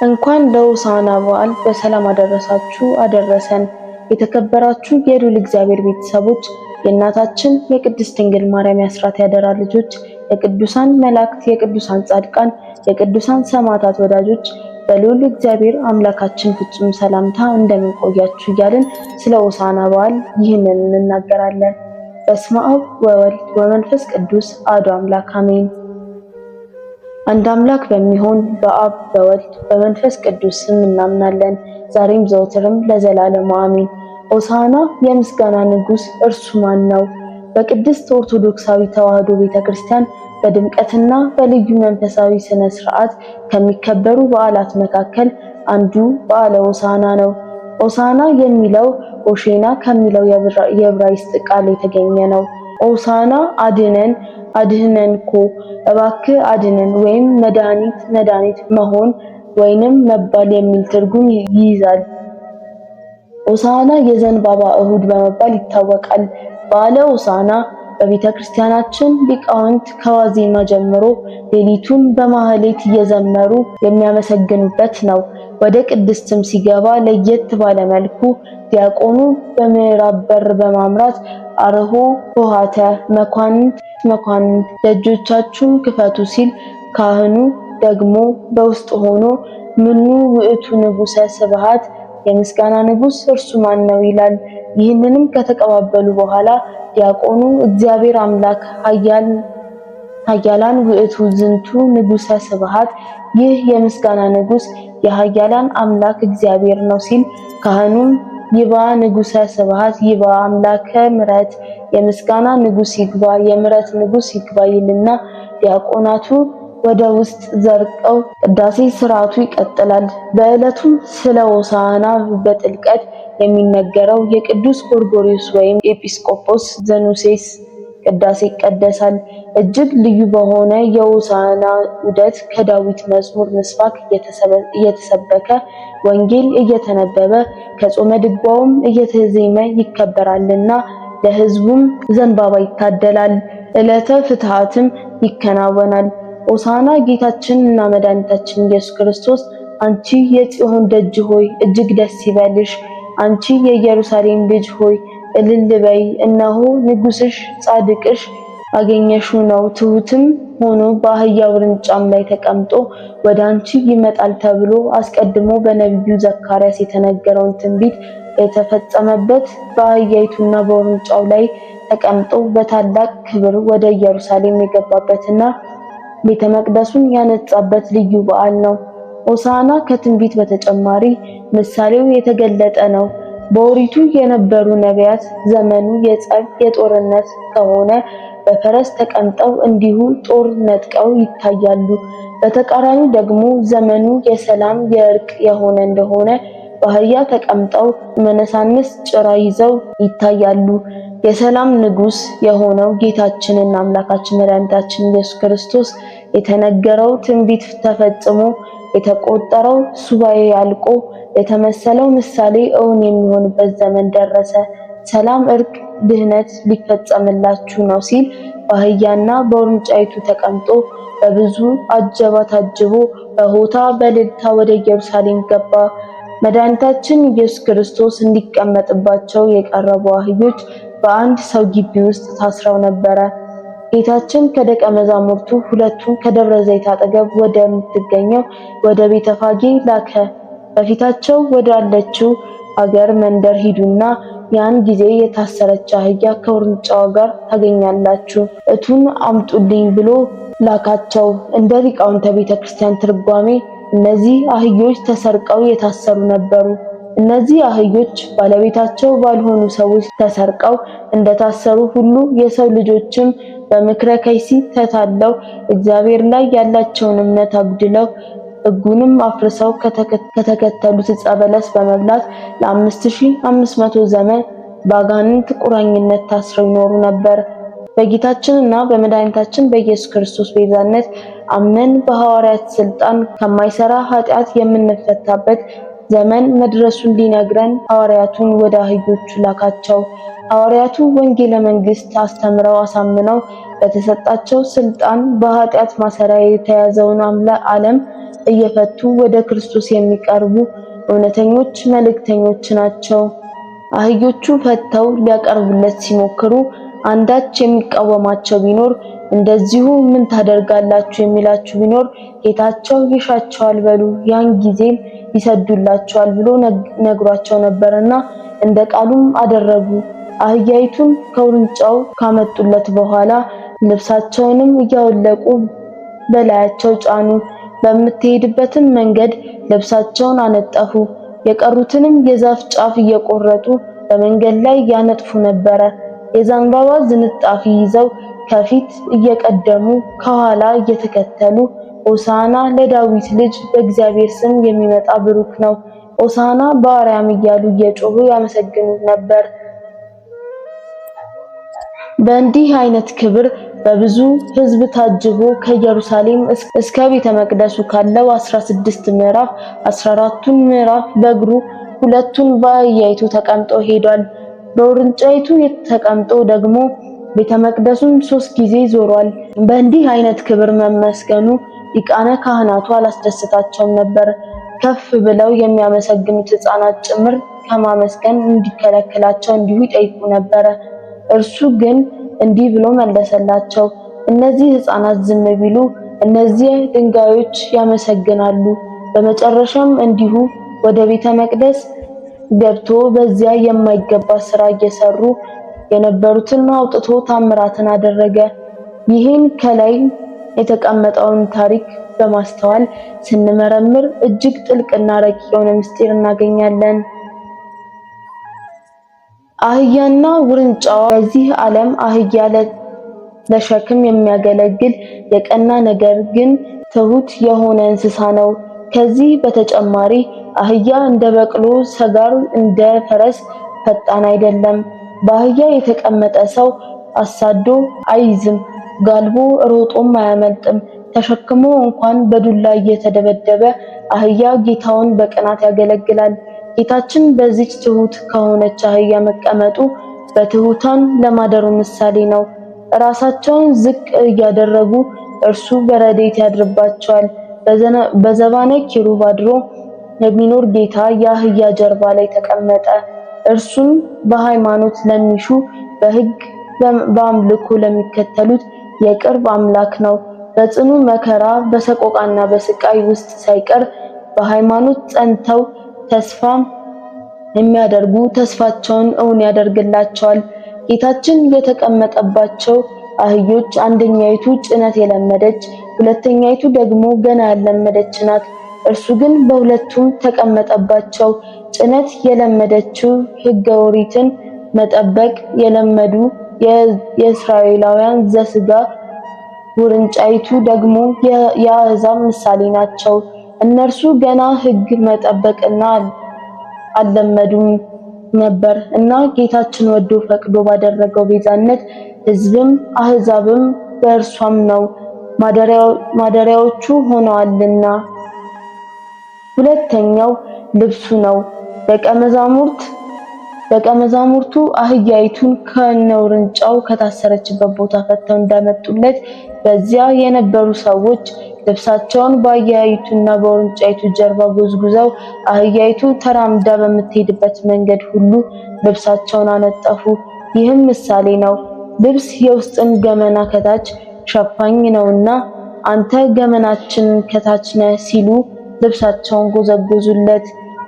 እንኳን ለሆሳዕና በዓል በሰላም አደረሳችሁ አደረሰን። የተከበራችሁ የልዑል እግዚአብሔር ቤተሰቦች፣ የእናታችን የቅድስት ድንግል ማርያም የአስራት ያደራ ልጆች፣ የቅዱሳን መላእክት፣ የቅዱሳን ጻድቃን፣ የቅዱሳን ሰማዕታት ወዳጆች በልዑል እግዚአብሔር አምላካችን ፍጹም ሰላምታ እንደምን ቆያችሁ እያልን ስለ ሆሳዕና በዓል ይህንን እንናገራለን። በስመ አብ ወወልድ ወመንፈስ ቅዱስ አሐዱ አምላክ አሜን። አንድ አምላክ በሚሆን በአብ በወልድ በመንፈስ ቅዱስ ስም እናምናለን፣ ዛሬም ዘወትርም ለዘላለሙ አሜን። ሆሳዕና የምስጋና ንጉሥ እርሱ ማን ነው? በቅድስት ኦርቶዶክሳዊ ተዋሕዶ ቤተክርስቲያን በድምቀትና በልዩ መንፈሳዊ ስነ ስርዓት ከሚከበሩ በዓላት መካከል አንዱ በዓለ ሆሳዕና ነው። ሆሳዕና የሚለው ሆሼና ከሚለው የዕብራይስጥ ቃል የተገኘ ነው። ሆሳዕና አድነን፣ አድህነንኮ፣ እባክህ አድነን ወይም መድኃኒት መሆን ወይንም መባል የሚል ትርጉም ይይዛል። ሆሳዕና የዘንባባ እሁድ በመባል ይታወቃል። በዓለ ሆሳዕና በቤተክርስቲያናችን ሊቃውንት ከዋዜማ ጀምሮ ሌሊቱን በማህሌት እየዘመሩ የሚያመሰግኑበት ነው። ወደ ቅድስትም ሲገባ ለየት ባለ መልኩ ዲያቆኑ በምዕራብ በር በማምራት አርሆ ኆኃተ መኳንንት ደጆቻችሁን ክፈቱ ሲል፣ ካህኑ ደግሞ በውስጥ ሆኖ ምኑ ውእቱ ንጉሠ ስብሐት የምስጋና ንጉሥ እርሱ ማን ነው ይላል። ይህንንም ከተቀባበሉ በኋላ ዲያቆኑ እግዚአብሔር አምላክ ኃያላን ውእቱ ዝንቱ ንጉሠ ስብሐት፣ ይህ የምስጋና ንጉሥ የኃያላን አምላክ እግዚአብሔር ነው ሲል፣ ካህኑም ይባ ንጉሠ ስብሐት ይባ አምላከ ምሕረት፣ የምስጋና ንጉሥ ይግባ የምሕረት ንጉሥ ይግባ ይልና ዲያቆናቱ ወደ ውስጥ ዘርቀው ቅዳሴ ስርዓቱ ይቀጥላል። በዕለቱም ስለ ሆሳዕና በጥልቀት የሚነገረው የቅዱስ ጎርጎርዮስ ወይም ኤጲስቆጶስ ዘኑሴስ ቅዳሴ ይቀደሳል። እጅግ ልዩ በሆነ የሆሳዕና ዑደት ከዳዊት መዝሙር ምስባክ እየተሰበከ ወንጌል እየተነበበ ከጾመ ድጓውም እየተዜመ ይከበራልና ለሕዝቡም ዘንባባ ይታደላል። ዕለተ ፍትሐትም ይከናወናል። ሆሳዕና ጌታችንና መድኃኒታችን ኢየሱስ ክርስቶስ አንቺ የጽዮን ደጅ ሆይ እጅግ ደስ ይበልሽ፣ አንቺ የኢየሩሳሌም ልጅ ሆይ እልል በይ፣ እነሆ ንጉሥሽ ጻድቅሽ አገኘሽው ነው፣ ትሑትም ሆኖ በአህያ ውርንጫም ላይ ተቀምጦ ወደ አንቺ ይመጣል ተብሎ አስቀድሞ በነቢዩ ዘካርያስ የተነገረውን ትንቢት የተፈጸመበት በአህያይቱና በውርንጫው ላይ ተቀምጦ በታላቅ ክብር ወደ ኢየሩሳሌም የገባበትና ቤተ መቅደሱን ያነጻበት ልዩ በዓል ነው። ሆሳዕና ከትንቢት በተጨማሪ ምሳሌው የተገለጠ ነው። በኦሪቱ የነበሩ ነቢያት ዘመኑ የጸብ የጦርነት ከሆነ በፈረስ ተቀምጠው እንዲሁ ጦር ነጥቀው ይታያሉ። በተቃራኒው ደግሞ ዘመኑ የሰላም የእርቅ የሆነ እንደሆነ በአህያ ተቀምጠው መነሳንስ ጭራ ይዘው ይታያሉ። የሰላም ንጉሥ የሆነው ጌታችንና አምላካችን መድኃኒታችን ኢየሱስ ክርስቶስ የተነገረው ትንቢት ተፈጽሞ የተቆጠረው ሱባኤ ያልቆ የተመሰለው ምሳሌ እውን የሚሆንበት ዘመን ደረሰ። ሰላም፣ እርቅ፣ ድህነት ሊፈጸምላችሁ ነው ሲል በአህያና በውርንጫይቱ ተቀምጦ በብዙ አጀባ ታጅቦ በሆታ በእልልታ ወደ ኢየሩሳሌም ገባ። መድኃኒታችን ኢየሱስ ክርስቶስ እንዲቀመጥባቸው የቀረቡ አህዮች በአንድ ሰው ግቢ ውስጥ ታስረው ነበረ። ጌታችን ከደቀ መዛሙርቱ ሁለቱን ከደብረ ዘይት አጠገብ ወደምትገኘው ወደ ቤተፋጌ ላከ። በፊታቸው ወዳለችው አገር መንደር ሂዱና ያን ጊዜ የታሰረች አህያ ከውርንጫዋ ጋር ታገኛላችሁ፣ እቱን አምጡልኝ ብሎ ላካቸው። እንደ ሊቃውንተ ቤተክርስቲያን ትርጓሜ እነዚህ አህዮች ተሰርቀው የታሰሩ ነበሩ። እነዚህ አህዮች ባለቤታቸው ባልሆኑ ሰዎች ተሰርቀው እንደታሰሩ ሁሉ የሰው ልጆችም በምክረ ከይሲ ተታለው እግዚአብሔር ላይ ያላቸውን እምነት አጉድለው ሕጉንም አፍርሰው ከተከተሉት ዕፀ በለስ በመብላት ለ5500 ዘመን በአጋንንት ቁራኝነት ታስረው ይኖሩ ነበር። በጌታችንና በመድኃኒታችን በኢየሱስ ክርስቶስ ቤዛነት አምነን በሐዋርያት ስልጣን ከማይሰራ ኃጢአት የምንፈታበት ዘመን መድረሱን ሊነግረን ሐዋርያቱን ወደ አህዮቹ ላካቸው። ሐዋርያቱ ወንጌለ መንግሥት አስተምረው አሳምነው በተሰጣቸው ስልጣን በኃጢአት ማሰሪያ የተያዘውን ዓለም እየፈቱ ወደ ክርስቶስ የሚቀርቡ እውነተኞች መልእክተኞች ናቸው። አህዮቹ ፈተው ሊያቀርቡለት ሲሞክሩ አንዳች የሚቃወማቸው ቢኖር እንደዚሁ ምን ታደርጋላችሁ የሚላችሁ ቢኖር ጌታቸው ይሻቸዋል በሉ ያን ጊዜም ይሰዱላቸዋል ብሎ ነግሯቸው ነበርና እንደ ቃሉም አደረጉ። አህያይቱን ከውርንጫው ካመጡለት በኋላ ልብሳቸውንም እያወለቁ በላያቸው ጫኑ። በምትሄድበትም መንገድ ልብሳቸውን አነጠፉ። የቀሩትንም የዛፍ ጫፍ እየቆረጡ በመንገድ ላይ ያነጥፉ ነበረ። የዘንባባ ዝንጣፊ ይዘው ከፊት እየቀደሙ ከኋላ እየተከተሉ ሆሳዕና ለዳዊት ልጅ በእግዚአብሔር ስም የሚመጣ ብሩክ ነው፣ ሆሳዕና በአርያም እያሉ እየጮሁ ያመሰግኑት ነበር። በእንዲህ አይነት ክብር በብዙ ሕዝብ ታጅቦ ከኢየሩሳሌም እስከ ቤተ መቅደሱ ካለው 16 ምዕራፍ 14ቱን ምዕራፍ በእግሩ 2ቱን በአህያይቱ ተቀምጦ ሄዷል። በውርንጫይቱ ተቀምጦ ደግሞ ቤተ መቅደሱን 3 ጊዜ ዞሯል። በእንዲህ አይነት ክብር መመስገኑ ሊቃነ ካህናቱ አላስደሰታቸውም ነበር። ከፍ ብለው የሚያመሰግኑት ሕፃናት ጭምር ከማመስገን እንዲከለክላቸው እንዲሁ ይጠይቁ ነበረ። እርሱ ግን እንዲህ ብሎ መለሰላቸው፣ እነዚህ ሕፃናት ዝም ቢሉ እነዚህ ድንጋዮች ያመሰግናሉ። በመጨረሻም እንዲሁ ወደ ቤተ መቅደስ ገብቶ በዚያ የማይገባ ሥራ እየሰሩ የነበሩትን አውጥቶ ታምራትን አደረገ። ይህን ከላይ የተቀመጠውን ታሪክ በማስተዋል ስንመረምር እጅግ ጥልቅና ረቂቅ የሆነ ምስጢር እናገኛለን። አህያና ውርንጫዋ በዚህ ዓለም አህያ ለሸክም የሚያገለግል የቀና ነገር ግን ትሁት የሆነ እንስሳ ነው። ከዚህ በተጨማሪ አህያ እንደ በቅሎ ሰጋር፣ እንደ ፈረስ ፈጣን አይደለም። በአህያ የተቀመጠ ሰው አሳዶ አይዝም፣ ጋልቦ ሮጦም አያመልጥም። ተሸክሞ እንኳን በዱላ እየተደበደበ አህያ ጌታውን በቅናት ያገለግላል። ጌታችን በዚች ትሁት ከሆነች አህያ መቀመጡ በትሁታን ለማደሩ ምሳሌ ነው። ራሳቸውን ዝቅ እያደረጉ እርሱ በረድኤት ያድርባቸዋል። በዘባነ ኪሩብ አድሮ የሚኖር ጌታ የአህያ ጀርባ ላይ ተቀመጠ። እርሱን በሃይማኖት ለሚሹ በሕግ በአምልኮ ለሚከተሉት የቅርብ አምላክ ነው። በጽኑ መከራ በሰቆቃና በስቃይ ውስጥ ሳይቀር በሃይማኖት ጸንተው ተስፋ የሚያደርጉ ተስፋቸውን እውን ያደርግላቸዋል። ጌታችን የተቀመጠባቸው አህዮች አንደኛይቱ ጭነት የለመደች፣ ሁለተኛይቱ ደግሞ ገና ያልለመደች ናት። እርሱ ግን በሁለቱም ተቀመጠባቸው። ጭነት የለመደችው ሕገ ኦሪትን መጠበቅ የለመዱ የእስራኤላውያን ዘሥጋ፣ ውርንጫይቱ ደግሞ የአሕዛብ ምሳሌ ናቸው። እነርሱ ገና ሕግ መጠበቅና አልለመዱም ነበር እና ጌታችን ወዶ ፈቅዶ ባደረገው ቤዛነት ሕዝብም አሕዛብም በእርሷም ነው ማደሪያዎቹ ሆነዋልና። ሁለተኛው ልብሱ ነው። ደቀ መዛሙርቱ አህያይቱን ከነውርንጫው ከታሰረችበት ቦታ ፈተው እንዳመጡለት በዚያ የነበሩ ሰዎች ልብሳቸውን በአህያይቱና በውርንጫይቱ ጀርባ ጎዝጉዘው አህያይቱ ተራምዳ በምትሄድበት መንገድ ሁሉ ልብሳቸውን አነጠፉ። ይህም ምሳሌ ነው። ልብስ የውስጥን ገመና ከታች ሸፋኝ ነውና አንተ ገመናችን ከታች ነህ ሲሉ ልብሳቸውን ጎዘጎዙለት።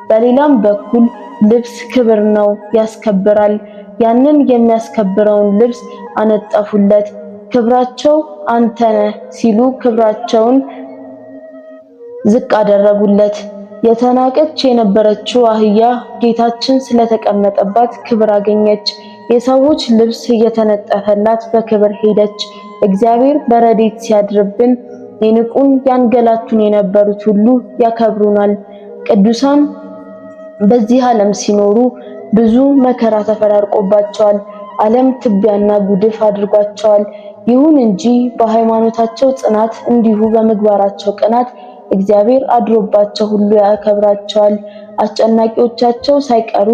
በሌላም በኩል ልብስ ክብር ነው፣ ያስከብራል። ያንን የሚያስከብረውን ልብስ አነጠፉለት። ክብራቸው አንተ ነህ ሲሉ ክብራቸውን ዝቅ አደረጉለት። የተናቀች የነበረችው አህያ ጌታችን ስለተቀመጠባት ክብር አገኘች። የሰዎች ልብስ እየተነጠፈላት በክብር ሄደች። እግዚአብሔር በረድኤት ሲያድርብን ይንቁን ያንገላቱን የነበሩት ሁሉ ያከብሩናል። ቅዱሳን በዚህ ዓለም ሲኖሩ ብዙ መከራ ተፈራርቆባቸዋል። ዓለም ትቢያና ጉድፍ አድርጓቸዋል። ይሁን እንጂ በሃይማኖታቸው ጽናት እንዲሁ በምግባራቸው ቅናት እግዚአብሔር አድሮባቸው ሁሉ ያከብራቸዋል። አስጨናቂዎቻቸው ሳይቀሩ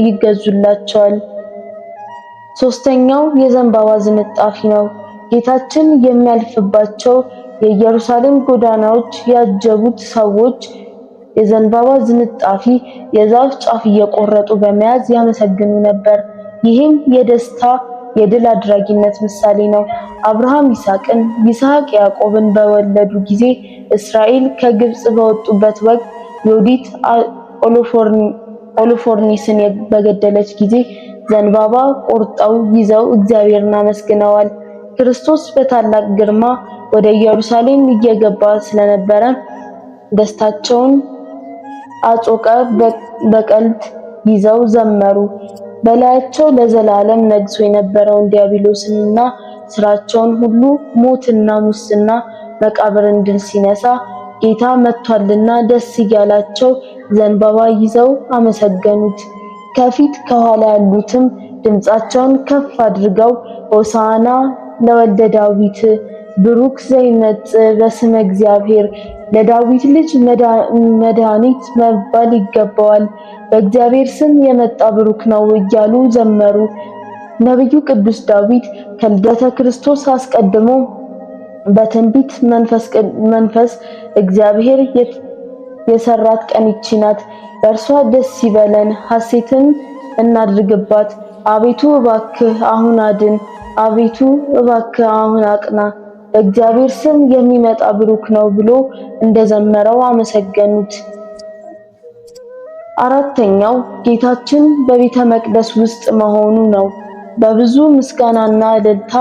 ይገዙላቸዋል። ሶስተኛው የዘንባባ ዝንጣፊ ነው። ጌታችን የሚያልፍባቸው የኢየሩሳሌም ጎዳናዎች ያጀቡት ሰዎች የዘንባባ ዝንጣፊ፣ የዛፍ ጫፍ እየቆረጡ በመያዝ ያመሰግኑ ነበር። ይህም የደስታ የድል አድራጊነት ምሳሌ ነው። አብርሃም ይስሐቅን፣ ይስሐቅ ያዕቆብን በወለዱ ጊዜ፣ እስራኤል ከግብጽ በወጡበት ወቅት፣ ዮዲት ኦሎፎርኒስን በገደለች ጊዜ ዘንባባ ቆርጠው ይዘው እግዚአብሔርን አመስግነዋል። ክርስቶስ በታላቅ ግርማ ወደ ኢየሩሳሌም እየገባ ስለነበረ ደስታቸውን አጾቀ በቀልት ይዘው ዘመሩ። በላያቸው ለዘላለም ነግሶ የነበረውን ዲያብሎስንና ስራቸውን ሁሉ ሞትና ሙስና መቃብርን ድል ሲነሳ ጌታ መጥቷልና ደስ እያላቸው ዘንባባ ይዘው አመሰገኑት። ከፊት ከኋላ ያሉትም ድምፃቸውን ከፍ አድርገው ሆሳዕና ለወልደ ዳዊት ብሩክ ዘይመጽእ በስመ እግዚአብሔር፣ ለዳዊት ልጅ መድኃኒት መባል ይገባዋል፣ በእግዚአብሔር ስም የመጣ ብሩክ ነው እያሉ ዘመሩ። ነቢዩ ቅዱስ ዳዊት ከልደተ ክርስቶስ አስቀድሞ በትንቢት መንፈስ እግዚአብሔር የሰራት ቀን ይህች ናት፣ በእርሷ ደስ ይበለን፣ ሐሴትን እናድርግባት። አቤቱ እባክህ አሁን አድን፣ አቤቱ እባክህ አሁን አቅና፣ በእግዚአብሔር ስም የሚመጣ ብሩክ ነው ብሎ እንደዘመረው አመሰገኑት። አራተኛው ጌታችን በቤተ መቅደስ ውስጥ መሆኑ ነው። በብዙ ምስጋናና እልልታ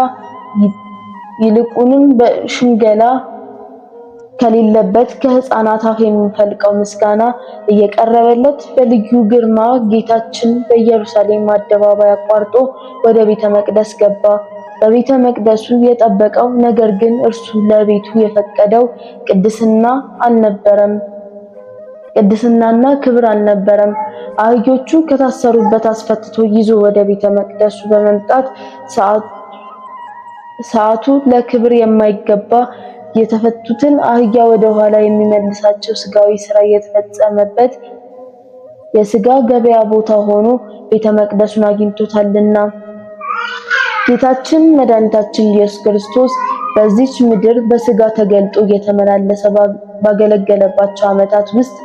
ይልቁንም በሽንገላ ከሌለበት ከሕፃናት አፍ የሚፈልቀው ምስጋና እየቀረበለት በልዩ ግርማ ጌታችን በኢየሩሳሌም አደባባይ አቋርጦ ወደ ቤተ መቅደስ ገባ። በቤተ መቅደሱ የጠበቀው ነገር ግን እርሱ ለቤቱ የፈቀደው ቅድስናና ክብር አልነበረም። አህዮቹ ከታሰሩበት አስፈትቶ ይዞ ወደ ቤተ መቅደሱ በመምጣት ሰዓቱ ለክብር የማይገባ የተፈቱትን አህያ ወደ ኋላ የሚመልሳቸው ስጋዊ ስራ የተፈጸመበት የስጋ ገበያ ቦታ ሆኖ ቤተ መቅደሱን አግኝቶታልና። ጌታችን መድኃኒታችን ኢየሱስ ክርስቶስ በዚች ምድር በስጋ ተገልጦ እየተመላለሰ ባገለገለባቸው ዓመታት ውስጥ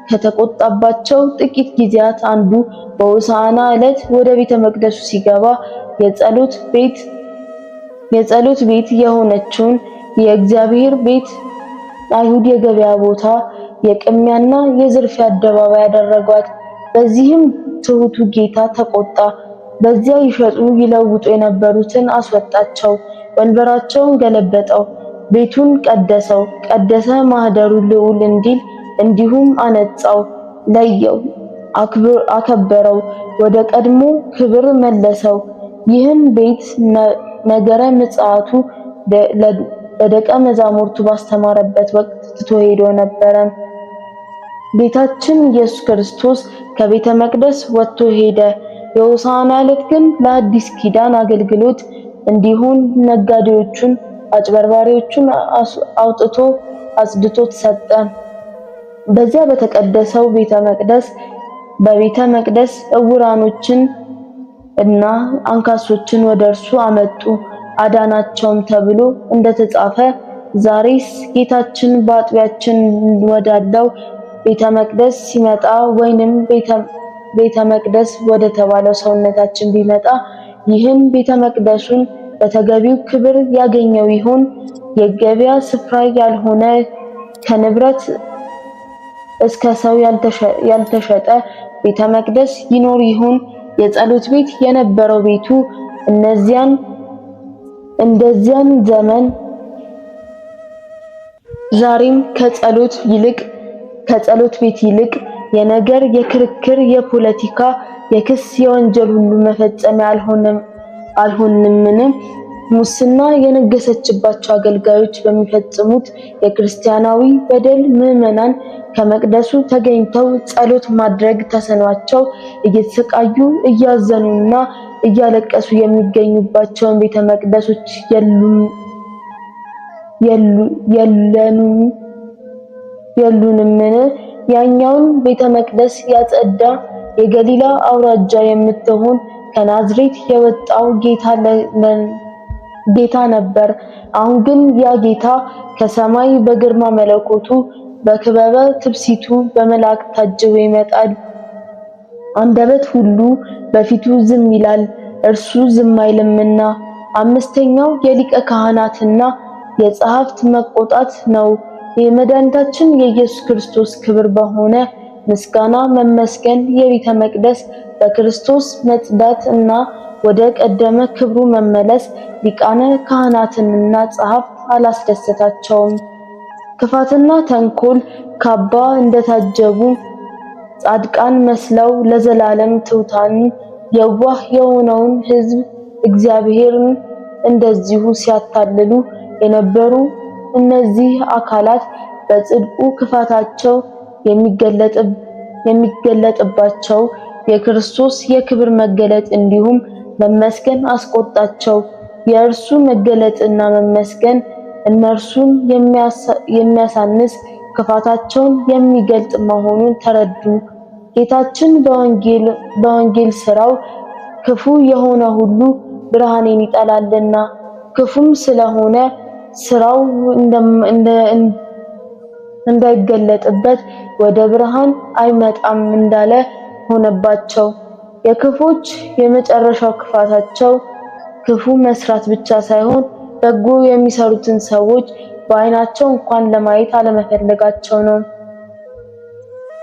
ከተቆጣባቸው ጥቂት ጊዜያት አንዱ በሆሳዕና ዕለት ወደ ቤተ መቅደሱ ሲገባ የጸሎት ቤት የሆነችውን የእግዚአብሔር ቤት አይሁድ የገበያ ቦታ፣ የቅሚያና የዝርፊያ አደባባይ ያደረጓት። በዚህም ትሑቱ ጌታ ተቆጣ። በዚያ ይሸጡ ይለውጡ የነበሩትን አስወጣቸው፣ ወንበራቸውን ገለበጠው፣ ቤቱን ቀደሰ ማህደሩ ልዑል እንዲል እንዲሁም አነጻው፣ ለየው፣ አከበረው፣ ወደ ቀድሞ ክብር መለሰው። ይህን ቤት ነገረ ምጽአቱ ለደቀ መዛሙርቱ ባስተማረበት ወቅት ትቶ ሄዶ ነበረ። ጌታችን ኢየሱስ ክርስቶስ ከቤተ መቅደስ ወጥቶ ሄደ። የሆሳዕና ዕለት ግን ለአዲስ ኪዳን አገልግሎት እንዲሆን ነጋዴዎቹን፣ አጭበርባሪዎቹን አውጥቶ አጽድቶት ሰጠ። በዚያ በተቀደሰው በቤተ መቅደስ ዕውራኖችን እና አንካሶችን ወደ እርሱ አመጡ አዳናቸውም ተብሎ እንደተጻፈ፣ ዛሬስ ጌታችን በአጥቢያችን ወዳለው ቤተ መቅደስ ሲመጣ ወይንም ቤተ መቅደስ ወደ ተባለው ሰውነታችን ቢመጣ ይህን ቤተ መቅደሱን በተገቢው ክብር ያገኘው ይሆን? የገበያ ስፍራ ያልሆነ ከንብረት እስከ ሰው ያልተሸጠ ቤተ መቅደስ ይኖር ይሆን? የጸሎት ቤት የነበረው ቤቱ እንደዚያን ዘመን ዛሬም ከጸሎት ቤት ይልቅ የነገር፣ የክርክር፣ የፖለቲካ፣ የክስ፣ የወንጀል ሁሉ መፈጸሚያ አልሆንምን? ሙስና የነገሰችባቸው አገልጋዮች በሚፈጽሙት የክርስቲያናዊ በደል ምዕመናን ከመቅደሱ ተገኝተው ጸሎት ማድረግ ተስኗቸው እየተሰቃዩ እያዘኑና እያለቀሱ የሚገኙባቸውን ቤተ መቅደሶች የሉንምን? ያኛውን ቤተ መቅደስ ያጸዳ የገሊላ አውራጃ የምትሆን ከናዝሬት የወጣው ጌታ ጌታ ነበር። አሁን ግን ያ ጌታ ከሰማይ በግርማ መለኮቱ በክበበ ትብሲቱ በመላእክት ታጅቦ ይመጣል። አንደበት ሁሉ በፊቱ ዝም ይላል፣ እርሱ ዝም አይልምና። አምስተኛው የሊቀ ካህናትና የጸሐፍት መቆጣት ነው። የመድኃኒታችን የኢየሱስ ክርስቶስ ክብር በሆነ ምስጋና መመስገን የቤተ መቅደስ በክርስቶስ መጽዳት እና ወደ ቀደመ ክብሩ መመለስ ሊቃነ ካህናትንና ጸሐፍት አላስደሰታቸውም። ክፋትና ተንኮል ካባ እንደታጀቡ ጻድቃን መስለው ለዘላለም ትሑታን የዋህ የሆነውን ሕዝብ እግዚአብሔርን እንደዚሁ ሲያታልሉ የነበሩ እነዚህ አካላት በጽድቁ ክፋታቸው የሚገለጥባቸው የክርስቶስ የክብር መገለጥ እንዲሁም መመስገን አስቆጣቸው። የእርሱ መገለጥና መመስገን እነርሱን የሚያሳንስ ክፋታቸውን የሚገልጥ መሆኑን ተረዱ። ጌታችን በወንጌል ሥራው ክፉ የሆነ ሁሉ ብርሃኔን ይጠላልና ክፉም ስለሆነ ሥራው እንዳይገለጥበት ወደ ብርሃን አይመጣም እንዳለ ሆነባቸው። የክፎች የመጨረሻው ክፋታቸው ክፉ መስራት ብቻ ሳይሆን በጎ የሚሰሩትን ሰዎች በዓይናቸው እንኳን ለማየት አለመፈለጋቸው ነው።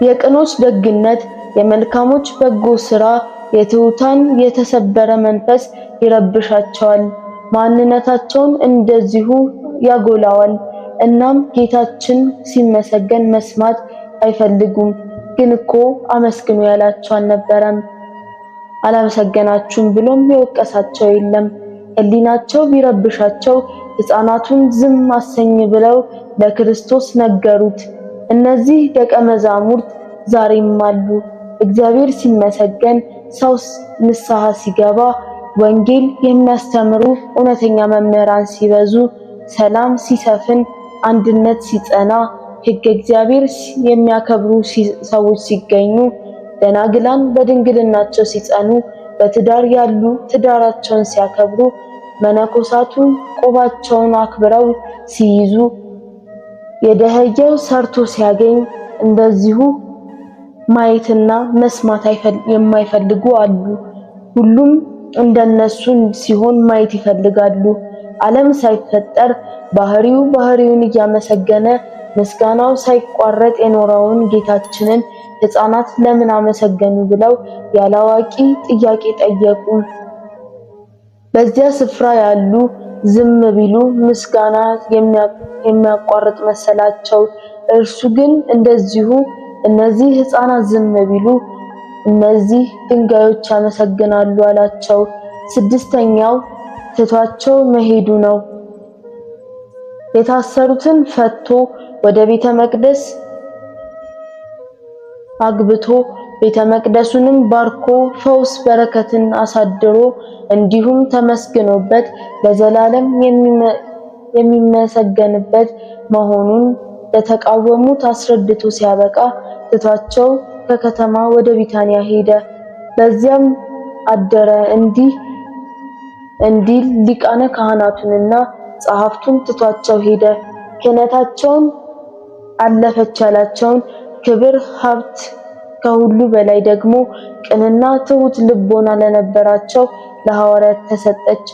የቅኖች ደግነት፣ የመልካሞች በጎ ሥራ የትሑታን የተሰበረ መንፈስ ይረብሻቸዋል፣ ማንነታቸውን እንደዚሁ ያጎላዋል። እናም ጌታችን ሲመሰገን መስማት አይፈልጉም። ግን እኮ አመስግኑ ያላቸው አልነበረም? አላመሰገናችሁም ብሎም የወቀሳቸው የለም። ሕሊናቸው ቢረብሻቸው ሕፃናቱን ዝም አሰኝ ብለው ለክርስቶስ ነገሩት። እነዚህ ደቀ መዛሙርት ዛሬም አሉ። እግዚአብሔር ሲመሰገን፣ ሰው ንስሐ ሲገባ፣ ወንጌል የሚያስተምሩ እውነተኛ መምህራን ሲበዙ፣ ሰላም ሲሰፍን፣ አንድነት ሲጸና፣ ሕገ እግዚአብሔር የሚያከብሩ ሰዎች ሲገኙ፣ ደናግላን በድንግልናቸው ሲጸኑ፣ በትዳር ያሉ ትዳራቸውን ሲያከብሩ፣ መነኮሳቱ ቆባቸውን አክብረው ሲይዙ፣ የደኸየው ሰርቶ ሲያገኝ፣ እንደዚሁ ማየትና መስማት የማይፈልጉ አሉ። ሁሉም እንደነሱ ሲሆን ማየት ይፈልጋሉ። ዓለም ሳይፈጠር ባህሪውን እያመሰገነ ምስጋናው ሳይቋረጥ የኖረውን ጌታችንን ሕፃናት ለምን አመሰገኑ ብለው ያላዋቂ ጥያቄ ጠየቁ። በዚያ ስፍራ ያሉ ዝም ቢሉ ምስጋና የሚያቋርጥ መሰላቸው። እርሱ ግን እንደዚሁ እነዚህ ሕፃናት ዝም ቢሉ እነዚህ ድንጋዮች ያመሰግናሉ አላቸው። ስድስተኛው ትቷቸው መሄዱ ነው። የታሰሩትን ፈቶ ወደ ቤተ መቅደስ አግብቶ ቤተ መቅደሱንም ባርኮ ፈውስ በረከትን አሳድሮ እንዲሁም ተመስግኖበት ለዘላለም የሚመሰገንበት መሆኑን ለተቃወሙት አስረድቶ ሲያበቃ ትቷቸው ከከተማ ወደ ቢታንያ ሄደ። በዚያም አደረ። እንዲህ ሊቃነ ካህናቱንና ጸሐፍቱን ትቷቸው ሄደ። ክህነታቸውን አለፈች ያላቸውን ክብር፣ ሀብት፣ ከሁሉ በላይ ደግሞ ቅንና ትሑት ልቦና ለነበራቸው ለሐዋርያት ተሰጠች።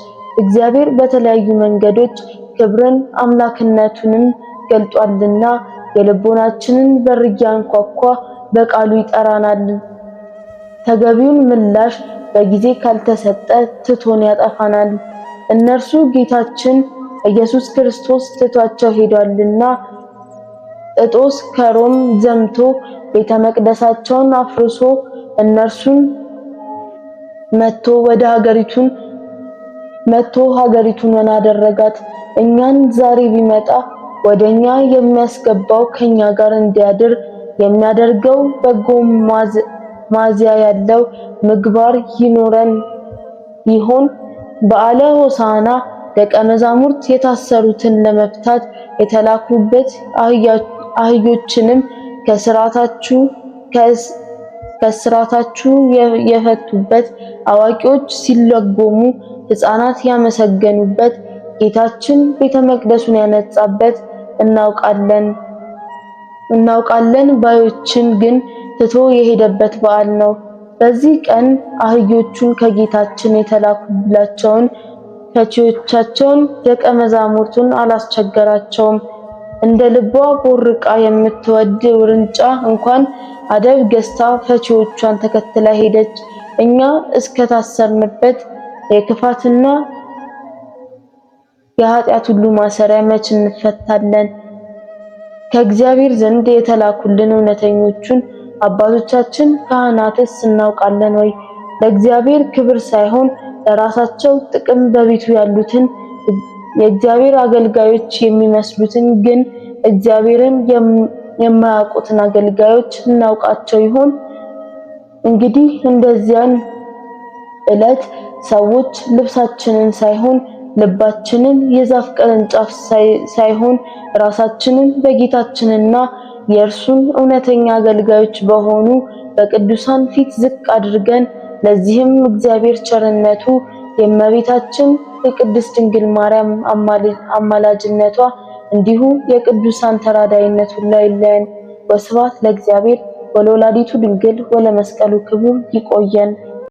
እግዚአብሔር በተለያዩ መንገዶች ክብርን አምላክነቱንም ገልጧልና የልቦናችንን በር እያንኳኳ በቃሉ ይጠራናል። ተገቢውን ምላሽ በጊዜ ካልተሰጠ ትቶን ያጠፋናል። እነርሱ ጌታችን ኢየሱስ ክርስቶስ ትቷቸው ሄዷልና ጥጦስ ከሮም ዘምቶ ቤተ መቅደሳቸውን አፍርሶ እነርሱን መቶ ሀገሪቱን ምን አደረጋት? እኛን ዛሬ ቢመጣ ወደኛ የሚያስገባው ከኛ ጋር እንዲያድር የሚያደርገው በጎ ማዚያ ያለው ምግባር ይኖረን ይሆን? በዓለ ሆሳዕና ደቀ መዛሙርት የታሰሩትን ለመፍታት የተላኩበት አህዮችንም ከስራታችሁ የፈቱበት፣ አዋቂዎች ሲለጎሙ ሕፃናት ያመሰገኑበት፣ ጌታችን ቤተ መቅደሱን ያነጻበት እናውቃለን ባዮችን ግን ትቶ የሄደበት በዓል ነው። በዚህ ቀን አህዮቹን ከጌታችን የተላኩላቸውን ፈቺዎቻቸውን ደቀ መዛሙርቱን አላስቸገራቸውም። እንደ ልቧ ቦርቃ የምትወድ ውርንጫ እንኳን አደብ ገዝታ ፈቺዎቿን ተከትላ ሄደች። እኛ እስከታሰርንበት የክፋትና የኃጢአት ሁሉ ማሰሪያ መች እንፈታለን? ከእግዚአብሔር ዘንድ የተላኩልን እውነተኞቹን አባቶቻችን ካህናትስ እናውቃለን ወይ? ለእግዚአብሔር ክብር ሳይሆን ለራሳቸው ጥቅም በቤቱ ያሉትን የእግዚአብሔር አገልጋዮች የሚመስሉትን ግን እግዚአብሔርን የማያውቁትን አገልጋዮች እናውቃቸው ይሆን? እንግዲህ እንደዚያን ዕለት ሰዎች ልብሳችንን ሳይሆን ልባችንን የዛፍ ቅርንጫፍ ሳይሆን ራሳችንን በጌታችንና የእርሱን እውነተኛ አገልጋዮች በሆኑ በቅዱሳን ፊት ዝቅ አድርገን ለዚህም እግዚአብሔር ቸርነቱ የእመቤታችን የቅድስት ድንግል ማርያም አማላጅነቷ እንዲሁ የቅዱሳን ተራዳይነት ሁሉ አይለየን። ወስብሐት ለእግዚአብሔር ወለወላዲቱ ድንግል ወለመስቀሉ ክቡር። ይቆየን።